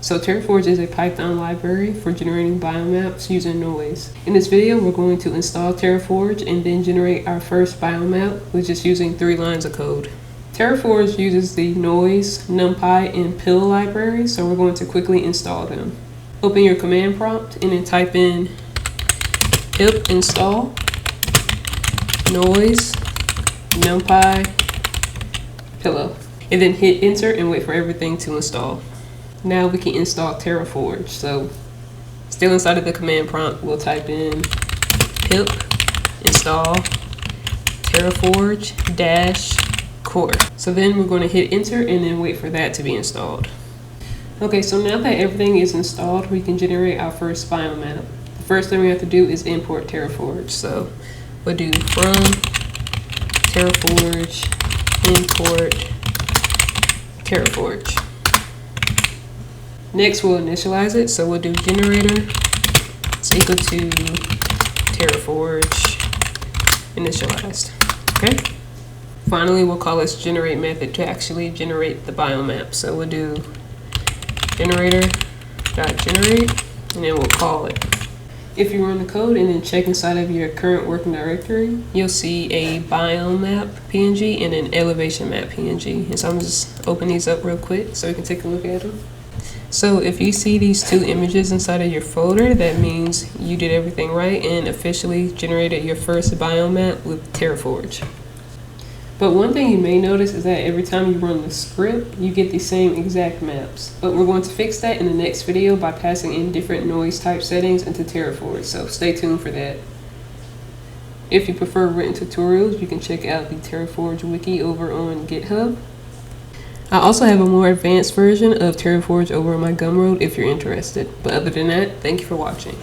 So TerraForge is a Python library for generating biomaps using noise. In this video, we're going to install TerraForge and then generate our first biomap with just using 3 lines of code. TerraForge uses the noise, NumPy, and pill libraries, so we're going to quickly install them. Open your command prompt and then type in pip install noise NumPy pillow, and then hit enter and wait for everything to install. Now we can install TerraForge. So still inside of the command prompt, we'll type in pip install TerraForge -core. So then we're going to hit enter and then wait for that to be installed. Okay, so now that everything is installed, we can generate our first biomap. The first thing we have to do is import TerraForge. So we'll do from TerraForge import TerraForge. Next, we'll initialize it. So we'll do generator is equal to TerraForge initialized. Okay. Finally, we'll call this generate method to actually generate the biomap. So we'll do generator.generate, and then we'll call it. If you run the code and then check inside of your current working directory, you'll see a biomap PNG and an elevation map PNG. And so I'm just open these up real quick so we can take a look at them. So if you see these 2 images inside of your folder, that means you did everything right and officially generated your first biomap with TerraForge. But one thing you may notice is that every time you run the script, you get the same exact maps. But we're going to fix that in the next video by passing in different noise type settings into TerraForge, so stay tuned for that. If you prefer written tutorials, you can check out the TerraForge Wiki over on GitHub. I also have a more advanced version of TerraForge over on my Gumroad if you're interested. But other than that, thank you for watching.